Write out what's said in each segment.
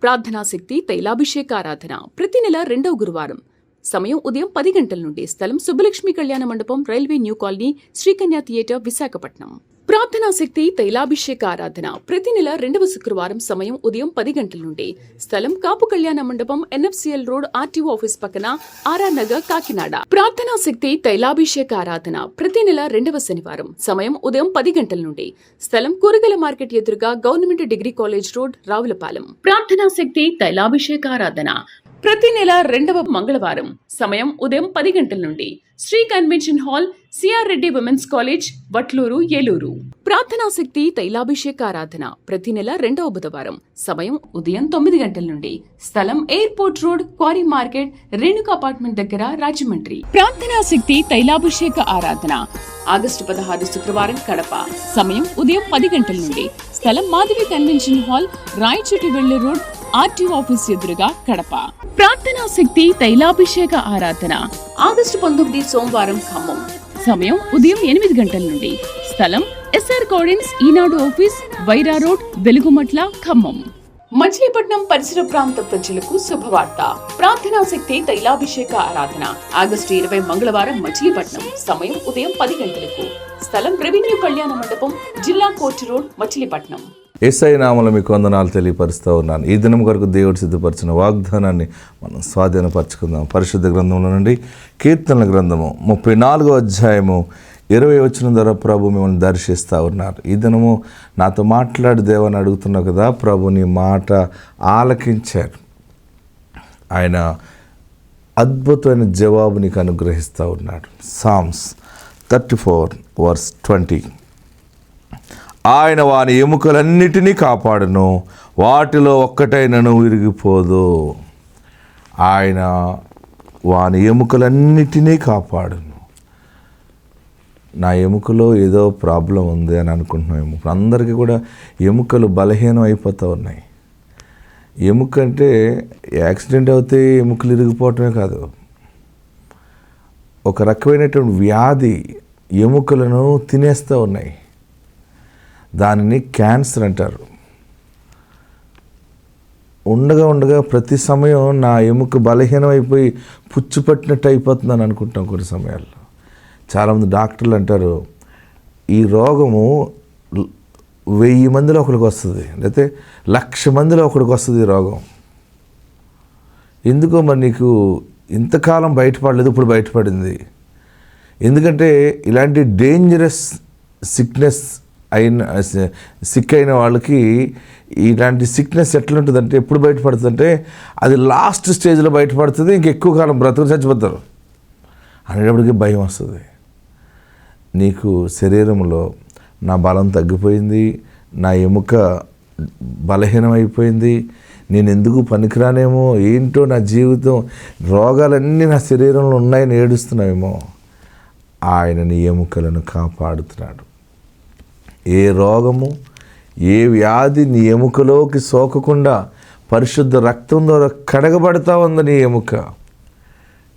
ప్రార్థనా శక్తి తైలాభిషేక ఆరాధన ప్రతి నెల 2వ గురువారం. సమయం ఉదయం 10 గంటల నుండి. స్థలం సుబ్బలక్ష్మి కళ్యాణ మండపం, railway new colony, Sri Kanya theatre, Visakhapatnam. ప్రార్థనా శక్తి తైలాభిషేక ఆరాధన ప్రతి నెల 2వ శుక్రవారం. సమయం ఉదయం 10 గంటల నుండి. స్థలం కాపు కళ్యాణ మండపం, ఎన్ఎఫ్సిఎల్ రోడ్, ఆర్టీఓ ఆఫీస్ పక్కన, ఆర్ఆర్ నగర్, కాకినాడ. ప్రార్థనా శక్తి తైలాభిషేక ఆరాధన ప్రతి నెల 2వ శనివారం. సమయం ఉదయం 10 గంటల నుండి. స్థలం కూరగాయల మార్కెట్ ఎదురుగా, government degree college road, Ravulapalem. ప్రార్థనా శక్తి తైలాభిషేక ఆరాధన ప్రతి నెల 2వ మంగళవారం. సమయం ఉదయం 10 గంటల నుండి. Sri convention hall, CR Reddy women's college, Vatluru, Eluru. ప్రార్థనా శక్తి తైలాభిషేక ఆరాధన ప్రతి నెల 2వ బుధవారం. సమయం ఉదయం 9 గంటల నుండి. స్థలం airport road, quarry market, Renuka apartment దగ్గర, రాజమండ్రి. ప్రార్థనా శక్తి తైలాభిషేక ఆరాధన ఆగస్టు 16 శుక్రవారం, కడప. సమయం ఉదయం 10 గంటల నుండి. స్థలం మాధవి కన్వెన్షన్ హాల్, రాయచోటి వెళ్లే రోడ్, ఆర్టీఓ ఆఫీస్ ఎదురుగా, కడప. ప్రార్థనా శక్తి తైలాభిషేక ఆరాధన ఆగస్టు 19 సోమవారం, ఖమ్మం. సమయం ఉదయం 8 గంటల నుండి. స్థలం ఎస్ఆర్ కోడెన్స్, ఈనాడు ఆఫీస్, వైరా రోడ్, వెలుగుమట్ల, ఖమ్మం. మచిలీపట్నం పరిసర ప్రాంత ప్రజలకు శుభవార్త. ప్రార్థనా శక్తి తైలాభిషేక ఆరాధన ఆగస్టు 20 మంగళవారం, మచిలీపట్నం. సమయం ఉదయం 10 గంటలకు. స్థలం రెవెన్యూ కళ్యాణ మండపం, జిల్లా కోర్టు రోడ్, మచిలీపట్నం. యేసయ్య నామములో మీకు వందనాలు తెలియపరుస్తూ ఉన్నాను. ఈ దినం కొరకు దేవుడు సిద్ధపరిచిన వాగ్దానాన్ని మనం స్వాధీనపరచుకుందాం. పరిశుద్ధ గ్రంథంలో నుండి కీర్తనల గ్రంథము 34వ అధ్యాయము 20 వచనం ద్వారా ప్రభు మిమ్మల్ని దర్శిస్తూ ఉన్నారు. ఈ దినము నాతో మాట్లాడి దేవని అడుగుతున్నావు కదా, ప్రభు నీ మాట ఆలకించారు. ఆయన అద్భుతమైన జవాబు నీకు అనుగ్రహిస్తూ ఉన్నాడు. సామ్స్ 34:20. ఆయన వాని ఎముకలన్నిటినీ కాపాడును, వాటిలో ఒక్కటైనను విరిగిపోదు. ఆయన వాని ఎముకలన్నిటినీ కాపాడును. నా ఎముకలో ఏదో ప్రాబ్లం ఉంది అని అనుకుంటున్నాం. అందరికీ కూడా ఎముకలు బలహీనం అయిపోతూ ఉన్నాయి. ఎముక అంటే యాక్సిడెంట్ అవుతే ఎముకలు ఇరిగిపోవటమే కాదు, ఒక రకమైనటువంటి వ్యాధి ఎముకలను తినేస్తూ ఉన్నాయి. దానిని క్యాన్సర్ అంటారు. ఉండగా ప్రతి సమయం నా ఎముక బలహీనం అయిపోయి పుచ్చుపట్టినట్టు అయిపోతుందని అనుకుంటాం. కొన్ని సమయాల్లో చాలామంది డాక్టర్లు అంటారు, ఈ రోగము 1000 మందిలో ఒకరికి వస్తుంది, లేకపోతే 1,00,000 మందిలో ఒకరికి వస్తుంది ఈ రోగం. ఎందుకో మరి నీకు ఇంతకాలం బయటపడలేదు, ఇప్పుడు బయటపడింది. ఎందుకంటే ఇలాంటి డేంజరస్ సిక్ అయిన వాళ్ళకి ఇలాంటి సిక్నెస్ ఎట్లుంటుందంటే, ఎప్పుడు బయటపడుతుందంటే అది లాస్ట్ స్టేజ్లో బయటపడుతుంది. ఇంకెక్కువ కాలం బ్రతుకు చచ్చిపోతారు అనేటప్పటికీ భయం వస్తుంది. నీకు శరీరంలో నా బలం తగ్గిపోయింది, నా ఎముక బలహీనమైపోయింది, నేను ఎందుకు పనికిరానేమో, ఏంటో నా జీవితం, రోగాలన్నీ నా శరీరంలో ఉన్నాయని ఏడుస్తున్నావేమో. ఆయన నీ ఎముకలను కాపాడుతున్నాడు. ఏ రోగము, ఏ వ్యాధి నీ ఎముకలోకి సోకకుండా పరిశుద్ధ రక్తం ద్వారా కడగబడతా ఉంది నీ ఎముక.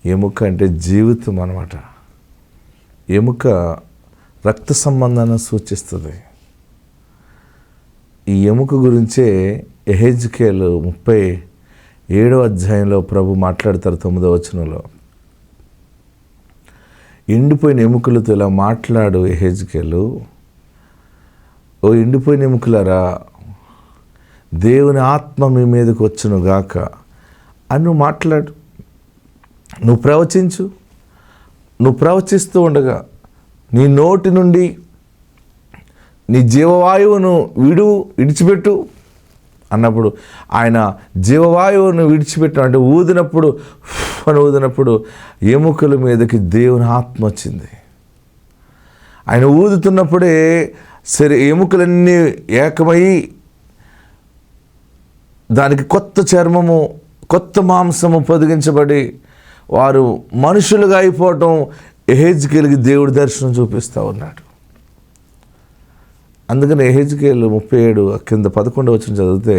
ఎముక అంటే జీవితం అన్నమాట. ఎముక రక్త సంబంధాన్ని సూచిస్తుంది. ఈ ఎముక గురించే యెహెజ్కేలు 37వ అధ్యాయంలో ప్రభు మాట్లాడతారు. 9వ వచనంలో ఎండిపోయిన ఎముకలతో ఇలా మాట్లాడు యెహెజ్కేలు, ఓ ఎండిపోయిన ఎముకలారా, దేవుని ఆత్మ మీ మీదకి వచ్చును గాక అని నువ్వు మాట్లాడు. నువ్వు ప్రవచించు. నువ్వు ప్రవచిస్తూ ఉండగా నీ నోటి నుండి నీ జీవవాయువును విడిచిపెట్టు అన్నప్పుడు, ఆయన జీవవాయువును విడిచిపెట్టు అంటే ఊదినప్పుడు ఎముకల మీదకి దేవుని ఆత్మ వచ్చింది. ఆయన ఊదుతున్నప్పుడే ఎముకలన్నీ ఏకమై దానికి కొత్త చర్మము, కొత్త మాంసము పొదిగించబడి వారు మనుషులుగా అయిపోవటం యెహెజ్కేలుకి దేవుడి దర్శనం చూపిస్తూ ఉన్నాడు. అందుకని యెహెజ్కేలు 37 కింద 11 వచనం చదివితే,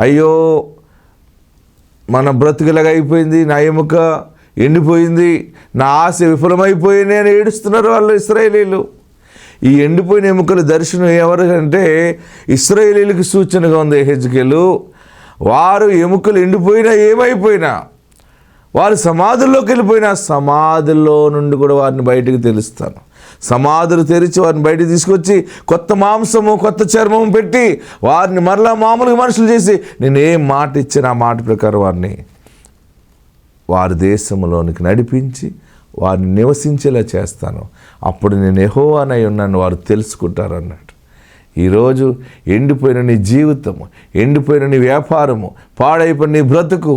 అయ్యో మన బ్రతుకులాగా అయిపోయింది, నా ఎముక ఎండిపోయింది, నా ఆశ విఫలమైపోయింది అని ఏడుస్తున్నారు వాళ్ళు ఇశ్రాయేలీలు. ఈ ఎండిపోయిన ఎముకల దర్శనం ఎవరికంటే ఇశ్రాయేలీలకు సూచనగా ఉంది. యెహెజ్కేలు వారు ఎముకలు ఎండిపోయినా ఏమైపోయినా, వారు సమాధుల్లోకి వెళ్ళిపోయినా సమాధుల్లో నుండి కూడా వారిని బయటికి తెలుస్తాను. సమాధులు తెరిచి వారిని బయటికి తీసుకొచ్చి కొత్త మాంసము కొత్త చర్మము పెట్టి వారిని మరలా మామూలుగా మనుషులు చేసి నేను ఏం మాట ఇచ్చిన ఆ మాట ప్రకారం వారిని వారి దేశంలోనికి నడిపించి వారిని నివసించేలా చేస్తాను. అప్పుడు నేను యెహోవానై ఉన్నాను వారు తెలుసుకుంటారు అన్నాడు. ఈరోజు ఎండిపోయిన నీ జీవితము, ఎండిపోయిన నీ వ్యాపారము, పాడైపోయిన నీ బ్రతుకు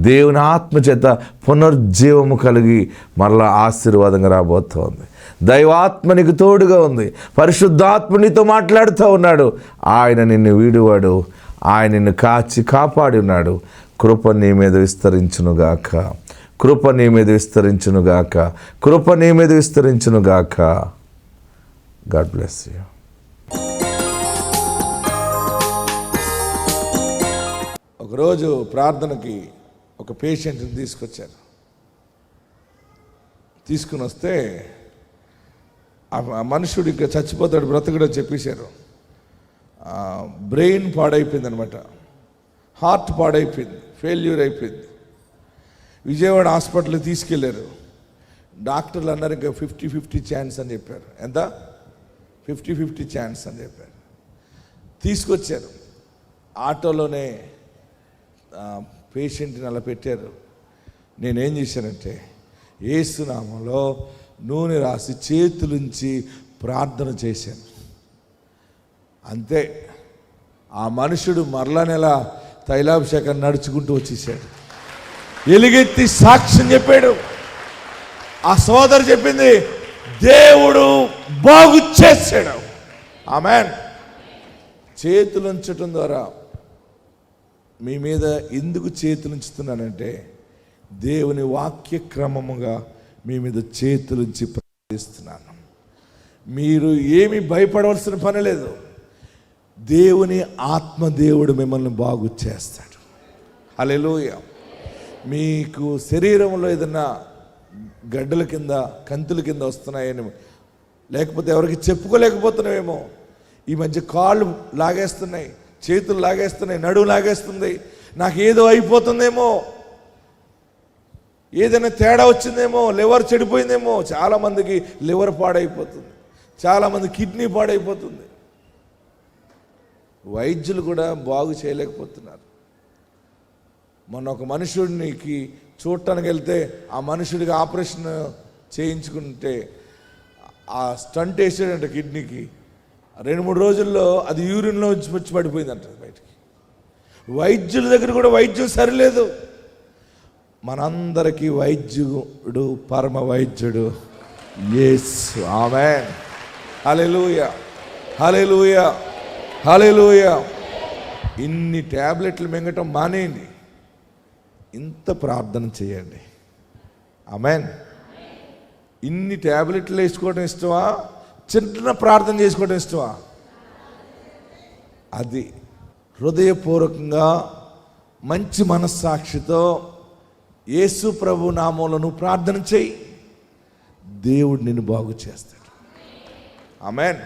దేవుని ఆత్మచేత పునర్జీవము కలిగి మరలా ఆశీర్వాదంగా రాబోతోంది. దైవాత్మ నీకు తోడుగా ఉంది. పరిశుద్ధాత్మ నీతో మాట్లాడుతూ ఉన్నాడు. ఆయన నిన్ను వీడువాడు, ఆయన నిన్ను కాచి కాపాడి ఉన్నాడు. కృప నీ మీద విస్తరించునుగాక, కృప నీ మీద విస్తరించునుగాక, కృప నీ మీద విస్తరించునుగాక. God bless you. ఒకరోజు ప్రార్థనకి ఒక పేషెంట్ని తీసుకొచ్చారు. తీసుకుని వస్తే ఆ మనుషుడు ఇంకా చచ్చిపోతాడు, బ్రతకడం చెప్పేశారు. బ్రెయిన్ పాడైపోయింది అనమాట, హార్ట్ పాడైపోయింది, ఫెయిల్యూర్ అయిపోయింది. విజయవాడ హాస్పిటల్కి తీసుకెళ్ళారు. డాక్టర్లు అన్నారు ఇంకా 50-50 ఛాన్స్ అని చెప్పారు. ఎంత? 50-50 ఛాన్స్ అని చెప్పారు. తీసుకొచ్చారు. ఆటోలోనే పేషెంట్ని అలా పెట్టారు. నేనేం చేశానంటే యేసు నామములో నూనె రాసి చేతులుంచి ప్రార్థన చేశాను. అంతే, ఆ మనుషుడు మరలా నెల తైలాభిషేకం నడుచుకుంటూ వచ్చేసాడు. ఎలుగెత్తి సాక్ష్యం చెప్పాడు. ఆ సోదరు చెప్పింది దేవుడు బాగు చేశాడు. ఆమేన్. చేతులుంచటం ద్వారా మీ మీద ఎందుకు చేతులుంచుతున్నానంటే దేవుని వాక్య క్రమముగా మీ మీద చేతులుంచి ప్రార్థిస్తున్నాను. మీరు ఏమి భయపడవలసిన పని లేదు. దేవుని ఆత్మదేవుడు మిమ్మల్ని బాగు చేస్తాడు. హల్లెలూయా. మీకు శరీరంలో ఏదన్నా గడ్డల కింద కంతుల కింద వస్తున్నాయని, లేకపోతే ఎవరికి చెప్పుకోలేకపోతున్నావేమో. ఈ మధ్య కాళ్ళు లాగేస్తున్నాయి, చేతులు లాగేస్తున్నాయి, నడుము లాగేస్తుంది, నాకు ఏదో అయిపోతుందేమో, ఏదైనా తేడా వచ్చిందేమో, లివర్ చెడిపోయిందేమో. చాలామందికి లివర్ పాడైపోతుంది, చాలామంది కిడ్నీ పాడైపోతుంది. వైద్యులు కూడా బాగు చేయలేకపోతున్నారు. మొన్న ఒక మనుషుడికి చూడటానికి వెళ్తే ఆ మనుషుడికి ఆపరేషన్ చేయించుకుంటే ఆ స్టంట్ వేసాడంట కిడ్నీకి. 2-3 రోజుల్లో అది యూరిన్లో వచ్చి పడిపోయిందంట బయటికి. వైద్యుల దగ్గర కూడా వైద్యం సరిలేదు. మనందరికీ వైద్యుడు పరమ వైద్యుడు యేసు. ఆమేన్. హల్లెలూయా, హల్లెలూయా, హల్లెలూయా. ఇన్ని ట్యాబ్లెట్లు మింగటం మానేయండి, ఇంత ప్రార్థన చేయండి. ఆమేన్. ఇన్ని ట్యాబ్లెట్లు వేసుకోవడం ఇష్టమా, చిన్న ప్రార్థన చేసుకోవడం ఇష్టమా? అది హృదయపూర్వకంగా మంచి మనస్సాక్షితో యేసు ప్రభు నామములో నువ్వు ప్రార్థన చేయి, దేవుడు నిన్ను బాగు చేస్తాడు. ఆమేన్.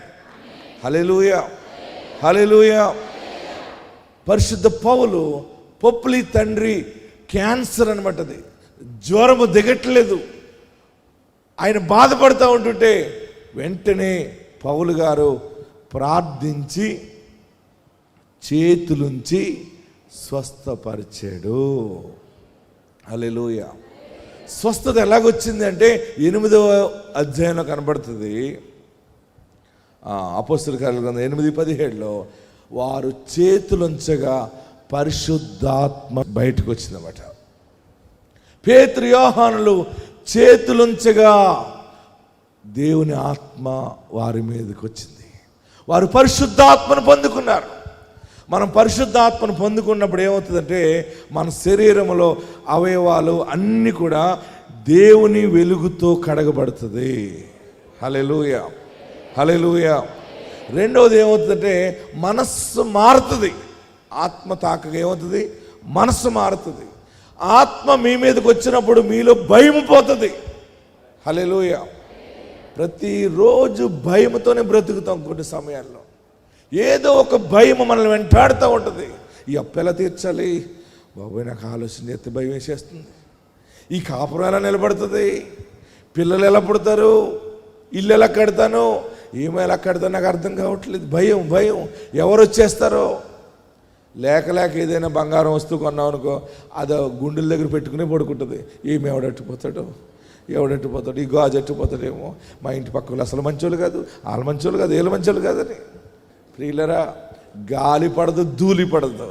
హల్లెలూయా, హల్లెలూయా. పరిశుద్ధ పౌలు పొప్లి తండ్రి క్యాన్సర్ అనమాట, అది జ్వరము దిగట్లేదు, ఆయన బాధపడుతూ ఉంటుంటే వెంటనే పౌలు గారు ప్రార్థించి చేతులుంచి స్వస్థపరిచాడు. హల్లెలూయా. స్వస్థత ఎలాగొచ్చింది అంటే 8వ అధ్యాయంలో కనబడుతుంది. అపోస్తలుల కార్యాల గ్రంథం 8:17లో వారు చేతులుంచగా పరిశుద్ధాత్మ బయటకు వచ్చిందన్నమాట. పేతురు యోహానులు చేతులుంచగా దేవుని ఆత్మ వారి మీదకి వచ్చింది. వారు పరిశుద్ధాత్మను పొందుకున్నారు. మనం పరిశుద్ధాత్మను పొందుకున్నప్పుడు ఏమవుతుందంటే మన శరీరంలో అవయవాలు అన్నీ కూడా దేవుని వెలుగుతో కడగబడుతుంది. హల్లెలూయా, హల్లెలూయా. రెండవది ఏమవుతుందంటే మనస్సు మారుతుంది. ఆత్మ తాకగా ఏమవుతుంది? మనస్సు మారుతుంది. ఆత్మ మీ మీదకి వచ్చినప్పుడు మీలో భయం పోతుంది. హల్లెలూయా. ప్రతిరోజు భయంతోనే బ్రతుకుతాం. కొన్ని సమయాల్లో ఏదో ఒక భయం మనల్ని వెంటాడుతూ ఉంటుంది. ఈ అప్పు ఎలా తీర్చాలి బాబోయ్, నాకు ఆలోచన చేస్తే భయం వేసేస్తుంది. ఈ కాపురం ఎలా నిలబడుతుంది, పిల్లలు ఎలా పుడతారు, ఇల్లు ఎలా కడతాను, ఏమో ఎలా కడతాను నాకు అర్థం కావట్లేదు. భయం భయం, ఎవరు వచ్చేస్తారో. లేక ఏదైనా బంగారం వస్తువు కొన్నాం అనుకో, అది గుండెల దగ్గర పెట్టుకునే పడుకుంటుంది. ఏమి ఎవడట్టుపోతాడు, ఈ గాజు అట్టుపోతాడేమో, మా ఇంటి పక్కలు అసలు మంచోళ్ళు కాదు, వాళ్ళ మంచోళ్ళు కాదు, వీళ్ళ మంచోళ్ళు కాదని. ప్రియులరా, గాలి పడదు, ధూళి పడదు,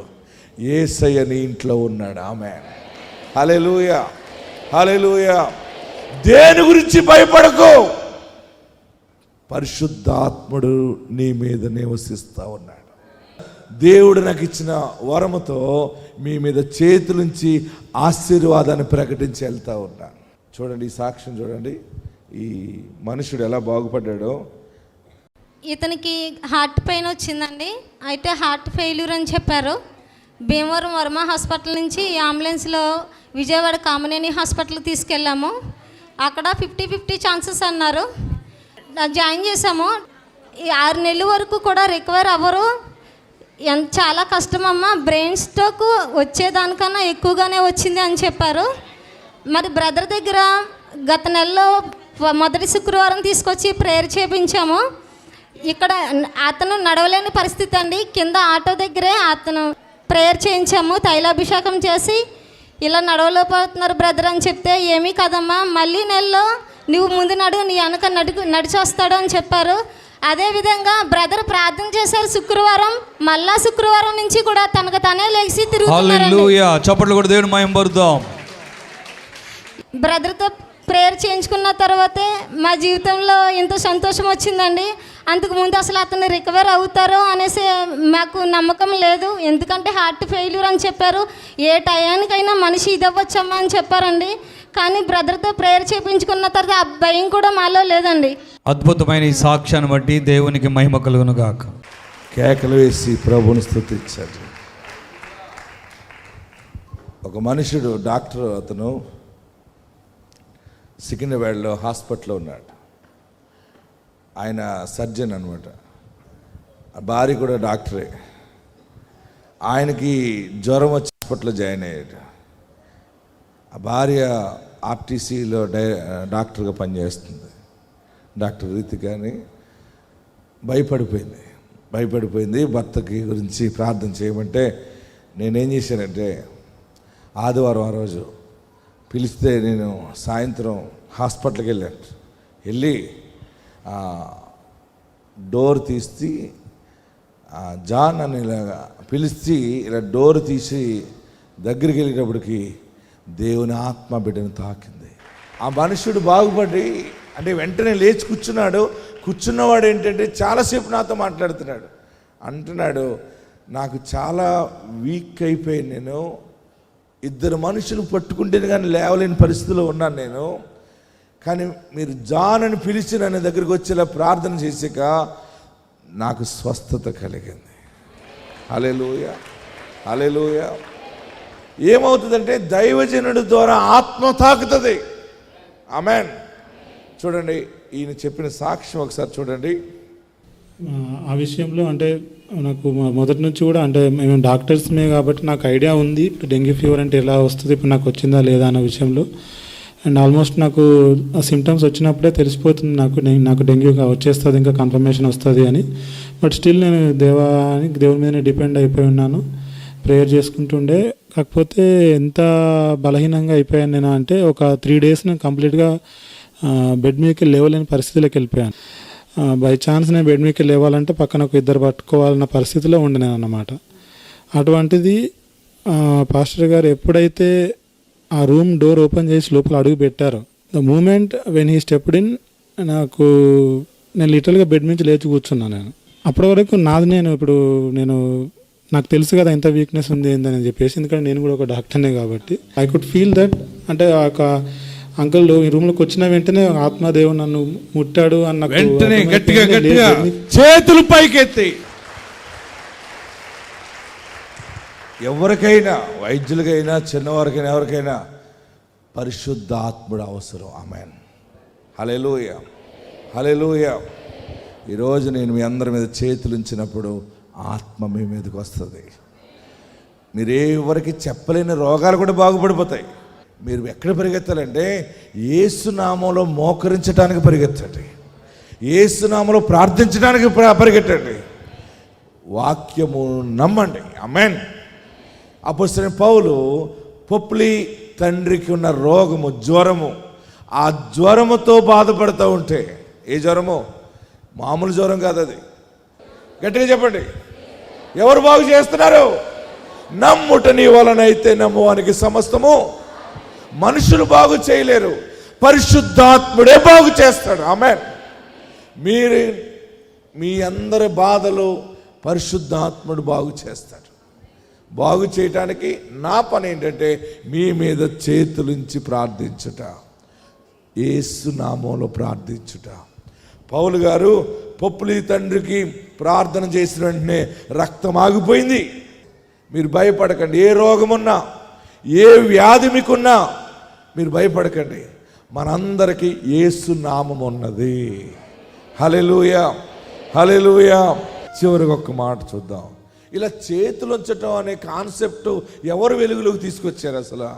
యేసయ్య నీ ఇంట్లో ఉన్నాడు. ఆమేన్, హల్లెలూయా, హల్లెలూయా. దేని గురించి భయపడకు, పరిశుద్ధాత్ముడు నీ మీద నివసిస్తూ ఉన్నాడు. దేవుడు నాకు ఇచ్చిన వరముతో మీ మీద చేతులుంచి ఆశీర్వాదాన్ని ప్రకటించి వెళ్తూ ఉన్నాను. చూడండి ఈ సాక్ష్యం, చూడండి ఈ మనుషుడు ఎలా బాగుపడ్డాడో. ఇతనికి హార్ట్ పెయిన్ వచ్చిందండి. అయితే హార్ట్ ఫెయిల్యూర్ అని చెప్పారు. భీమవరం వర్మ హాస్పిటల్ నుంచి అంబులెన్స్లో విజయవాడ కామినేని హాస్పిటల్కి తీసుకెళ్ళాము. అక్కడ 50-50 ఛాన్సెస్ అన్నారు. జాయిన్ చేసాము. 6 నెలల వరకు కూడా రికవర్ అవ్వరు. చాలా కష్టమమ్మా, బ్రెయిన్ స్ట్రోక్ వచ్చేదానికన్నా ఎక్కువగానే వచ్చింది అని చెప్పారు. మరి బ్రదర్ దగ్గర గత నెలలో మొదటి శుక్రవారం తీసుకొచ్చి ప్రేయర్ చేయించాము. ఇక్కడ అతను నడవలేని పరిస్థితి అండి. కింద ఆటో దగ్గరే అతను ప్రేయర్ చేయించాము. తైలాభిషేకం చేసి ఇలా నడవలేకపోతున్నారు బ్రదర్ అని చెప్తే, ఏమీ కదమ్మా, మళ్ళీ నెలలో నువ్వు ముందు నీ వెనక నడిచి వస్తాడు అని చెప్పారు. అదేవిధంగా బ్రదర్ ప్రార్థన చేశారు శుక్రవారం. మళ్ళా శుక్రవారం నుంచి కూడా తనకు తనే లేచి తిరుగుతున్నారు. బ్రదర్తో ప్రేయర్ చేయించుకున్న తర్వాతే మా జీవితంలో ఇంత సంతోషం వచ్చిందండి. అంతకుముందు అసలు అతను రికవర్ అవుతారో అనేసి మాకు నమ్మకం లేదు. ఎందుకంటే హార్ట్ ఫెయిల్యూర్ అని చెప్పారు. ఏ టయానికైనా మనిషి ఇదవ్వచ్చమ్మా అని చెప్పారండి. కానీ బ్రదర్తో ప్రేయర్ చేయించుకున్న తర్వాత ఆ భయం కూడా మాలో లేదండి. అద్భుతమైన ఈ సాక్ష్యాన్ని బట్టి దేవునికి మహిమ కలుగును గాక. కేకలు వేసి ప్రభువుని స్తుతించాడు. ఒక మనుషుడు, డాక్టర్, అతను సికింద్రాబాద్లో హాస్పిటల్లో ఉన్నాడు. ఆయన సర్జన్ అనమాట. భార్య కూడా డాక్టరే. ఆయనకి జ్వరం వచ్చి హాస్పిటల్లో జాయిన్ అయ్యాడు. ఆ భార్య ఆర్టీసీలో డాక్టర్గా పనిచేస్తుంది. డాక్టర్ రీతిగాని భయపడిపోయింది. భర్తకి గురించి ప్రార్థన చేయమంటే నేనేం చేశానంటే, ఆదివారం ఆ రోజు పిలిస్తే నేను సాయంత్రం హాస్పిటల్కి వెళ్ళి డోర్ తీసి జాన్ అని ఇలా పిలిచి ఇలా డోర్ తీసి దగ్గరికి వెళ్ళేటప్పటికి దేవుని ఆత్మ బిడ్డను తాకింది. ఆ మనుషుడు బాగుపడి అంటే వెంటనే లేచి కూర్చున్నవాడు ఏంటంటే చాలాసేపు నాతో అంటున్నాడు, నాకు చాలా వీక్ అయిపోయాను, నేను 2 మనుషులు పట్టుకుంటేనే కానీ లేవలేని పరిస్థితిలో ఉన్నాను నేను. కానీ మీరు జాన్ అని పిలిచి నన్ను దగ్గరికి వచ్చేలా ప్రార్థన చేసాక నాకు స్వస్థత కలిగింది. హల్లెలూయా, హల్లెలూయా. ఏమవుతుందంటే దైవజనుడి ద్వారా ఆత్మ తాకుతుంది. ఆమేన్. చూడండి ఈయన చెప్పిన సాక్ష్యం ఒకసారి చూడండి. ఆ విషయంలో అంటే నాకు మొదటి నుంచి కూడా అంటే మేము డాక్టర్స్మే కాబట్టి నాకు ఐడియా ఉంది ఇప్పుడు డెంగ్యూ ఫీవర్ అంటే ఎలా వస్తుంది, ఇప్పుడు నాకు వచ్చిందా లేదా అన్న విషయంలో. అండ్ ఆల్మోస్ట్ నాకు ఆ సిమ్టమ్స్ వచ్చినప్పుడే తెలిసిపోతుంది నాకు డెంగ్యూ వచ్చేస్తుంది, ఇంకా కన్ఫర్మేషన్ వస్తుంది అని. బట్ స్టిల్ నేను దేవుని మీద డిపెండ్ అయిపోయి ఉన్నాను, ప్రేయర్ చేసుకుంటుండే. కాకపోతే ఎంత బలహీనంగా అయిపోయాను నేను అంటే ఒక 3 days నేను కంప్లీట్గా బెడ్ మీదకి లేవలేని పరిస్థితిలోకి వెళ్ళిపోయాను. బై ఛాన్స్ నేను బెడ్ మీదకి లేవాలంటే పక్కన ఒక 2 పట్టుకోవాలన్న పరిస్థితిలో ఉండే నేను అన్నమాట. అటువంటిది పాస్టర్ గారు ఎప్పుడైతే ఆ రూమ్ డోర్ ఓపెన్ చేసి లోపల అడుగు పెట్టారో, the moment when he stepped in, నేను లిటరల్గా బెడ్ నుంచి లేచి కూర్చున్నాను. నేను అప్పటి వరకు నాకు తెలుసు కదా ఎంత వీక్నెస్ ఉంది ఏందని చెప్పేసి, ఎందుకంటే నేను కూడా ఒక డాక్టర్నే కాబట్టి ఐ కుడ్ ఫీల్ దట్. అంటే ఒక అంకుల్ ఈ రూమ్లోకి వచ్చిన వెంటనే ఆత్మదేవుడు నన్ను ముట్టాడు అన్న వెంటనే గట్టిగా చేతులు పైకెత్తి ఎవరికైనా, వైద్యులకైనా, చిన్నవారికైనా, ఎవరికైనా పరిశుద్ధాత్ముడు అవసరం. ఆమేన్. హల్లెలూయా, హల్లెలూయా. ఈరోజు నేను మీ అందరి మీద చేతులు ఉంచినప్పుడు ఆత్మ మీ మీదకి వస్తుంది. మీరు ఎవరికి చెప్పలేని రోగాలు కూడా బాగుపడిపోతాయి. మీరు ఎక్కడ పరిగెత్తాలంటే యేసునామంలో మోకరించడానికి పరిగెత్తండి, యేసునామంలో ప్రార్థించడానికి పరిగెట్టండి, వాక్యము నమ్మండి. ఆమేన్. అపోస్తలుడైన పౌలు పొప్లి తండ్రికి ఉన్న రోగము, జ్వరము, ఆ జ్వరముతో బాధపడుతూ ఉంటే, ఏ జ్వరము? మామూలు జ్వరం కాదు అది. గట్టిగా చెప్పండి, ఎవరు బాగు చేస్తున్నారు? నమ్ముట నీ వలనైతే నమ్మువానికి సమస్తము. మనుషులు బాగు చేయలేరు, పరిశుద్ధాత్ముడే బాగు చేస్తాడు. ఆమేన్. మీరు మీ అందరి బాధలు పరిశుద్ధాత్ముడు బాగు చేస్తాడు. బాగు చేయటానికి నా పని ఏంటంటే మీ మీద చేతులుంచి ప్రార్థించుట, యేసు నామంలో ప్రార్థించుట. పౌలు గారు పొప్లి తండ్రికి ప్రార్థన చేసిన వెంటనే రక్తం ఆగిపోయింది. మీరు భయపడకండి, ఏ రోగమున్నా, ఏ వ్యాధి మీకున్నా మీరు భయపడకండి. మనందరికీ యేసు నామం ఉన్నది. హల్లెలూయా, హల్లెలూయా. చివరికి ఒక్క మాట చూద్దాం. ఇలా చేతులుంచటం అనే కాన్సెప్ట్ ఎవరు వెలుగులోకి తీసుకొచ్చారు అసలు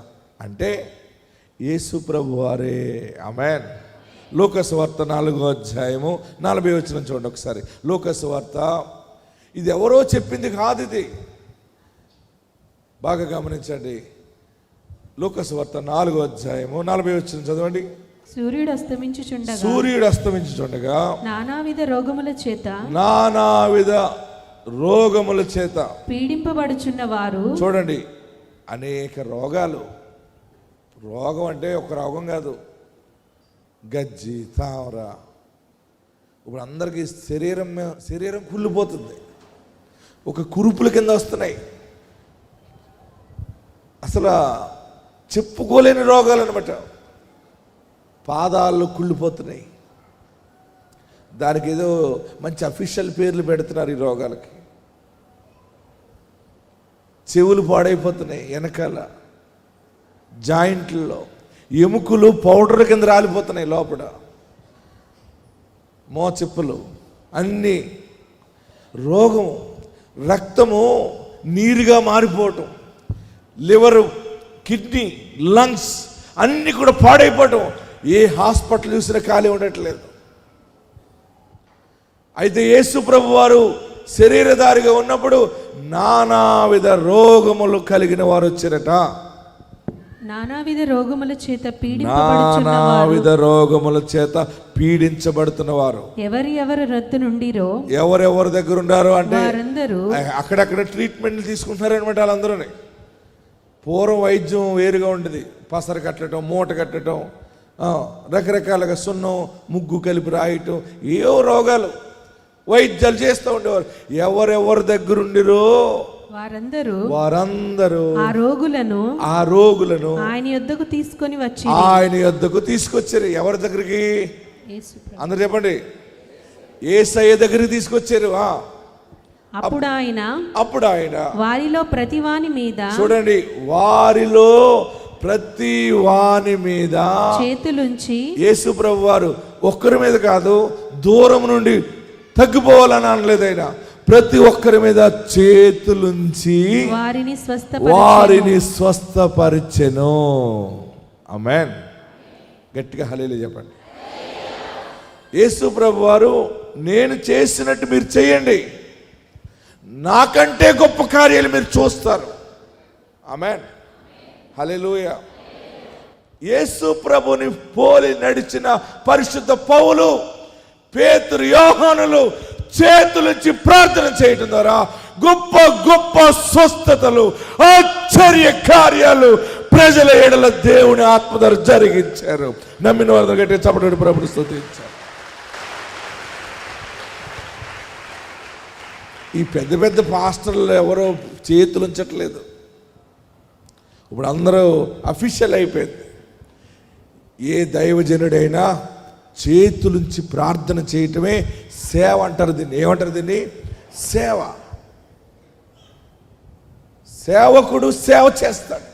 అంటే యేసు ప్రభు వారే. ఆమేన్. లూకాసు వార్త 4వ అధ్యాయము 40వ వచనం చూడండి ఒకసారి. లూకాసు వార్త, ఇది ఎవరో చెప్పింది కాదు, ఇది బాగా గమనించండి. లూకాసు వార్త 4వ అధ్యాయము 40వ వచనం చదవండి. సూర్యుడు అస్తమించుచుండగా నానావిధ రోగముల చేత పీడింపబడుచున్న వారు. చూడండి, అనేక రోగాలు. రోగం అంటే ఒక రోగం కాదు, గజ్జి, తామర. ఇప్పుడు అందరికీ శరీరం కుళ్ళిపోతుంది, ఒక కురుపుల కింద వస్తున్నాయి. అసలు చెప్పుకోలేని రోగాలు అనమాట. పాదాలు కుళ్ళిపోతున్నాయి. దానికి ఏదో మంచి అఫీషియల్ పేర్లు పెడుతున్నారు ఈ రోగాలకి. చెవులు పాడైపోతున్నాయి, వెనకాల జాయింట్లలో ఎముకలు పౌడర్ కింద రాలిపోతున్నాయి, లోపల మోచెప్పులు అన్నీ. రోగం, రక్తము నీరుగా మారిపోవటం, లివరు, కిడ్నీ, లంగ్స్ అన్నీ కూడా పాడైపోవటం. ఏ హాస్పిటల్ చూసినా ఖాళీ ఉండట్లేదు. అయితే యేసు ప్రభు వారు శరీరధారిగా ఉన్నప్పుడు నానావిధ రోగములు కలిగిన వారు వచ్చారట. నానావిధ రోగముల చేత పీడించబడుతున్న వారు ఎవరెవరు రద్దు నుండిరో, ఎవరెవరి దగ్గర ఉండారో అంటే వారందరూ అక్కడక్కడ ట్రీట్మెంట్లు తీసుకుంటున్నారనమాట. వాళ్ళందరూనే పూర్వం వైద్యం వేరుగా ఉండేది. పసర కట్టడం, మూట కట్టడం, రకరకాలుగా సున్నం, ముగ్గు కలిపి రాయటం, ఏవో రోగాలు వైద్యాలు చేస్తూ ఉండేవారు. ఎవరెవరి దగ్గర ఉండిరో వారందరూ ఆ రోగులను ఆయన యొద్దకు తీసుకొచ్చారు. ఎవరి దగ్గరికి? అందరు చెప్పండి, యేసయ్య దగ్గరికి తీసుకొచ్చారు. అప్పుడు ఆయన వారిలో ప్రతివాని మీద, చూడండి, వారిలో ప్రతి వాని మీద చేతులుంచి, యేసు ప్రభు వారు ఒక్కరి మీద కాదు, దూరం నుండి తగ్గిపోవాలని అనలేదు. ఆయన ప్రతి ఒక్కరి మీద చేతులుంచి వారిని స్వస్థపరిచెను. ఆమేన్. గట్టిగా హల్లెలూయా చెప్పండి. యేసు ప్రభు వారు, నేను చేసినట్టు మీరు చేయండి, నాకంటే గొప్ప కార్యాలు మీరు చూస్తారు. ఆమేన్. హల్లెలూయా. యేసు ప్రభుని పోలి నడిచిన పరిశుద్ధ పౌలు, పేతురు, యోహానులు చేతులుంచి ప్రార్థన చేయటం ద్వారా గొప్ప గొప్ప స్వస్థతలు, ఆశ్చర్య కార్యాలు ప్రజల ఎడల దేవుని ఆత్మ ద్వారా జరిగించారు. నమ్మిన వారు గట్టి చప్పటి ప్రభుని స్తుతించారు. ఈ పెద్ద పెద్ద పాస్టర్లు ఎవరో చేతులు ఉంచట్లేదు. ఇప్పుడు అందరూ అఫీషియల్ అయిపోయింది. ఏ దైవజనుడైనా చేతులుంచి ప్రార్థన చేయటమే సేవ అంటారు. దీన్ని ఏమంటారు? దీన్ని సేవ. సేవకుడు సేవ చేస్తాడు.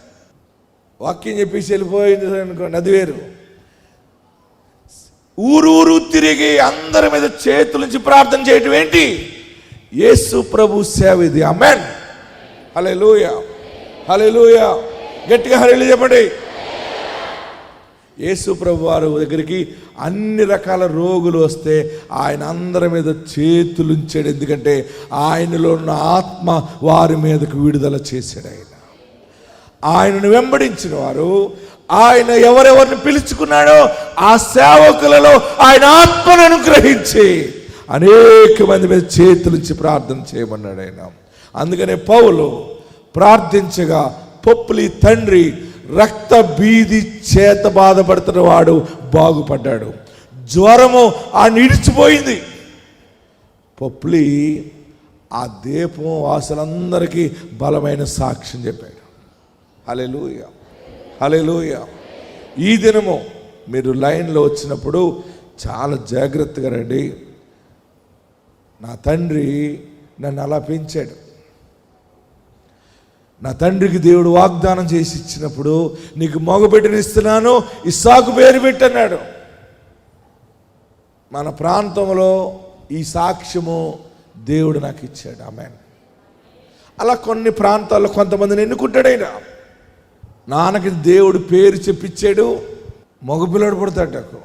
వాక్యం చెప్పేసి వెళ్ళిపోయింది అనుకోండి, అది వేరు. ఊరూరు తిరిగి అందరి మీద చేతులుంచి ప్రార్థన చేయటం ఏంటి? యేసు ప్రభు సేవ ఇది. ఆమేన్. హల్లెలూయా. హల్లెలూయా. గట్టిగా హల్లెలూయా చెప్పండి. యేసు ప్రభు వారి దగ్గరికి అన్ని రకాల రోగులు వస్తే ఆయన అందరి మీద చేతులుంచాడు. ఎందుకంటే ఆయనలో ఉన్న ఆత్మ వారి మీదకు విడుదల చేశాడు. ఆయనను వెంబడించిన వారు, ఆయన ఎవరెవరిని పిలుచుకున్నాడో ఆ సేవకులలో ఆయన ఆత్మను అనుగ్రహించి అనేక మంది మీద చేతులుంచి ప్రార్థన చేయమన్నాడు ఆయన. అందుకనే పౌలు ప్రార్థించగా పొప్పులి తండ్రి రక్త బీది చేత బాధపడుతున్న వాడు బాగుపడ్డాడు. జ్వరము ఆ నిడిచిపోయింది. పొప్పులి ఆ దీపం వాసులందరికీ బలమైన సాక్ష్యం చెప్పాడు. హల్లెలూయా, హల్లెలూయా. ఈ దినము మీరు లైన్లో వచ్చినప్పుడు చాలా జాగ్రత్తగా రండి. నా తండ్రి నన్ను అలా పెంచాడు. నా తండ్రికి దేవుడు వాగ్దానం చేసి ఇచ్చినప్పుడు నీకు మగబిడ్డని ఇస్తున్నాను, ఇస్సాకు పేరు పెట్టన్నాడు. మన ప్రాంతంలో ఈ సాక్ష్యము దేవుడు నాకు ఇచ్చాడు. ఆమేన్. అలా కొన్ని ప్రాంతాల్లో కొంతమందిని ఎన్నుకుంటాడైనా. నాన్నకి దేవుడు పేరు చెప్పించాడు, మగపిల్లడు పుడతాడు నాకు.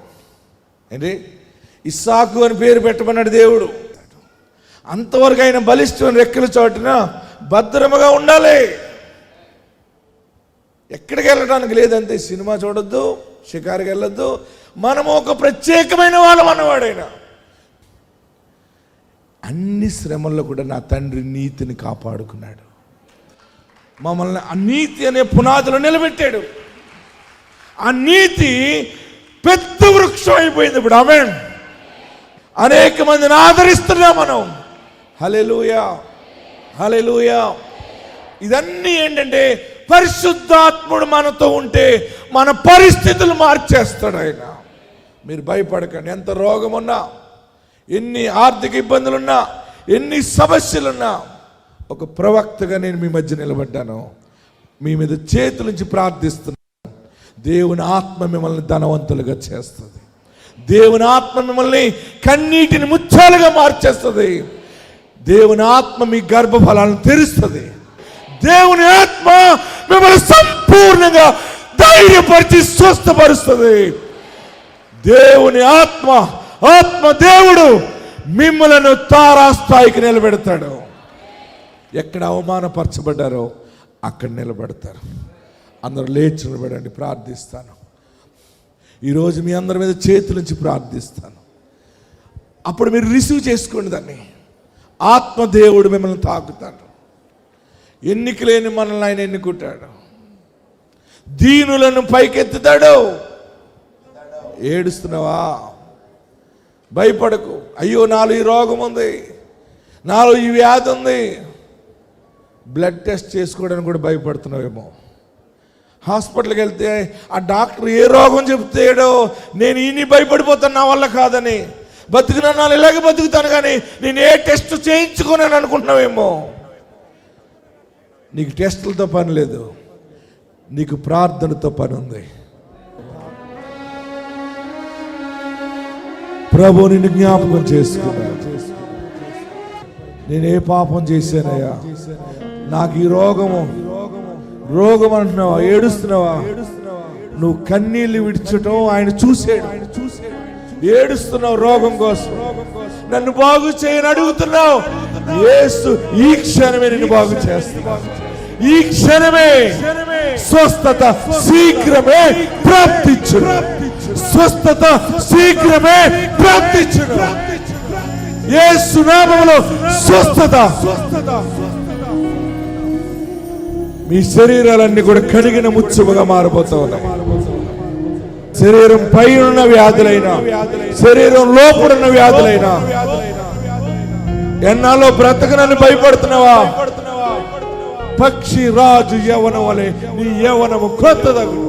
ఏంటి? ఇస్సాకు అని పేరు పెట్టమన్నాడు దేవుడు. అంతవరకు ఆయన బలిష్టమైన రెక్కల చోటున భద్రముగా ఉండాలి. ఎక్కడికి వెళ్ళడానికి లేదంతే. సినిమా చూడొద్దు, షికారుకి వెళ్ళొద్దు. మనము ఒక ప్రత్యేకమైన వాళ్ళం అన్నవాడైనా. అన్ని శ్రమల్లో కూడా నా తండ్రి నీతిని కాపాడుకున్నాడు. మమ్మల్ని ఆ నీతి అనే పునాదులు నిలబెట్టాడు. ఆ నీతి పెద్ద వృక్షం అయిపోయింది ఇప్పుడు. ఆమేన్. అనేక మందిని ఆదరిస్తున్నాం మనం. హల్లెలూయా, హల్లెలూయా. ఇదన్నీ ఏంటంటే పరిశుద్ధాత్ముడు మనతో ఉంటే మన పరిస్థితులు మార్చేస్తాడు ఆయన. మీరు భయపడకండి. ఎంత రోగం ఉన్నా, ఎన్ని ఆర్థిక ఇబ్బందులున్నా, ఎన్ని సమస్యలున్నా, ఒక ప్రవక్తగా నేను మీ మధ్య నిలబడ్డాను. మీ మీద చేతులుంచి ప్రార్థిస్తున్నాను. దేవుని ఆత్మ మిమ్మల్ని ధనవంతులుగా చేస్తుంది. దేవుని ఆత్మ మిమ్మల్ని కన్నీటిని ముత్యాలుగా మార్చేస్తుంది. దేవుని ఆత్మ మీ గర్భఫలాలను తెరుస్తుంది. దేవుని ఆత్మ మిమ్మల్ని సంపూర్ణంగా ధైర్యపరిచి స్వస్థపరుస్తుంది. దేవుని ఆత్మ దేవుడు మిమ్మలను తారాస్థాయికి నిలబెడతాడు. ఎక్కడ అవమానపరచబడ్డారో అక్కడ నిలబెడతారు. అందరూ లేచి నిలబడండి. ప్రార్థిస్తాను. ఈరోజు మీ అందరి మీద చేతులుంచి ప్రార్థిస్తాను. అప్పుడు మీరు రిసీవ్ చేసుకోండి దాన్ని. ఆత్మదేవుడు మిమ్మల్ని తాకుతాడు. ఎన్నిక లేని మనల్ని ఆయన ఎన్నుకుంటాడు. దీనులను పైకెత్తుతాడు. ఏడుస్తున్నావా? భయపడకు. అయ్యో నాలో ఈ రోగం ఉంది, నాలో ఈ వ్యాధి ఉంది. బ్లడ్ టెస్ట్ చేసుకోవడానికి కూడా భయపడుతున్నావేమో. హాస్పిటల్కి వెళ్తే ఆ డాక్టర్ ఏ రోగం చెప్తాడో నేను ఇన్ని భయపడిపోతాను, నా వల్ల కాదని. బతుకున్నాను, ఇలాగే బతుకుతాను, కానీ నేను ఏ టెస్ట్ చేయించుకోనని అనుకుంటున్నావేమో. నీకు టెస్టులతో పని లేదు, నీకు ప్రార్థనతో పని ఉంది. ప్రభు నిన్ను జ్ఞాపకం చేసుకున్నా. నేనే పాపం చేశానయ్యా, నాకు ఈ రోగం అంటున్నావా? ఏడుస్తున్నావా? నువ్వు కన్నీళ్లు విడిచటం ఆయన చూసాడు. ఏడుస్తున్నావు రోగం కోసం. నన్ను బాగు చేయని అడుగుతున్నావు. యేసు ఈ క్షణమే నిన్ను బాగు చేస్తున్నావు. ఈ క్షణమే స్వస్థత శీఘ్రమే ప్రాప్తించును. స్వస్థత శీఘ్రమే ప్రాప్తించును. యేసు నామములో స్వస్థత. మీ శరీరాలన్నీ కూడా కడిగిన ముత్యముగా మారబోతా ఉన్నాయి. శరీరం పైన వ్యాధులైనా, శరీరం లోపడున్న వ్యాధులైనా, ఎన్నాలో బ్రతకనని భయపడుతున్నావా? పక్షి రాజు యవనం వలె నీ యవనము కొత్తదగు.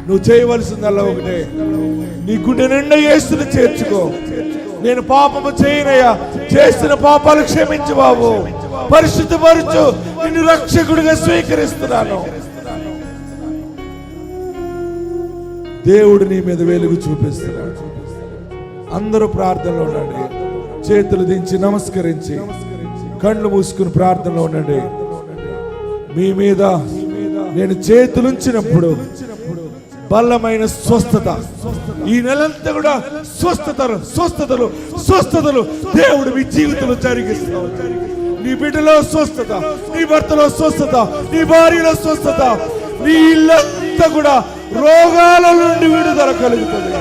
నువ్వు చేయవలసిందల్లా ఒకటే, నీ గుండె నిండా యేసుని చేర్చుకో. నేను పాపము చేయనయ్యా, చేసిన పాపాలు క్షమించు బాబు, పరిశుద్ధపరచు, నిన్ను రక్షకుడిగా స్వీకరిస్తున్నాను. దేవుడు నీ మీద వెలుగు చూపిస్తున్నాడు. అందరూ ప్రార్థనలో ఉండండి. చేతులు దించి నమస్కరించి కళ్ళు మూసుకుని ప్రార్థనలో ఉండండి. మీ మీద నేను చేతులుంచినప్పుడు బలమైన స్వస్థత, ఈ నెలంతా కూడా స్వస్థతలు దేవుడు మీ జీవితంలో జరిగిస్తావు. నీ బిడ్డలో స్వస్థత, నీ భర్తలో స్వస్థత, నీ భార్యలో స్వస్థత, నీ ఇల్లంతా కూడా రోగాల నుండి విడుదల కలుగుతుంది.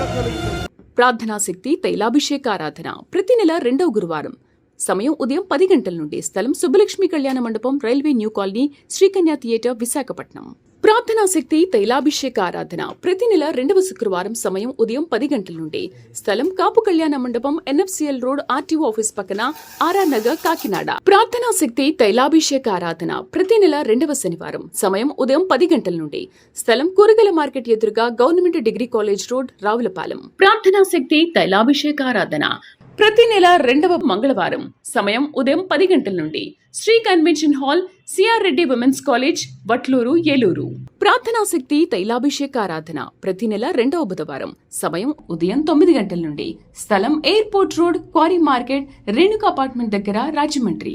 ప్రార్థనా శక్తి తైలాభిషేక ఆరాధన ప్రతి నెల 2వ గురువారం. సమయం ఉదయం 10 గంటల నుండి. స్థలం సుబ్బలక్ష్మి కళ్యాణ మండపం, railway new colony, Srikanya theatre, Visakhapatnam. ప్రార్థనా శక్తి తైలాభిషేక ఆరాధన ప్రతి నెల 2వ శుక్రవారం. సమయం ఉదయం 10 గంటల నుండి. స్థలం కాపు కళ్యాణ మండపం, NFCL రోడ్, RTO ఆఫీస్ పక్కన, RR నగర్, కాకినాడ. ప్రార్థనా శక్తి తైలాభిషేక ఆరాధన ప్రతి నెల 2వ శనివారం. సమయం ఉదయం 10 గంటల నుండి. స్థలం కూరగాయల మార్కెట్ ఎదురుగా, government degree college road, Ravulapalem. ప్రార్థనా శక్తి తైలాభిషేక ఆరాధన ప్రతి నెల 2వ మంగళవారం. సమయం ఉదయం 10 గంటల నుండి. Sri convention hall, CR Reddy women's college, Vatluru, Eluru. ప్రార్థనా శక్తి తైలాభిషేక ఆరాధన ప్రతి నెల 2వ బుధవారం. సమయం ఉదయం 9 గంటల నుండి. స్థలం airport road, quarry market, Renuka apartment దగ్గర, రాజమండ్రి.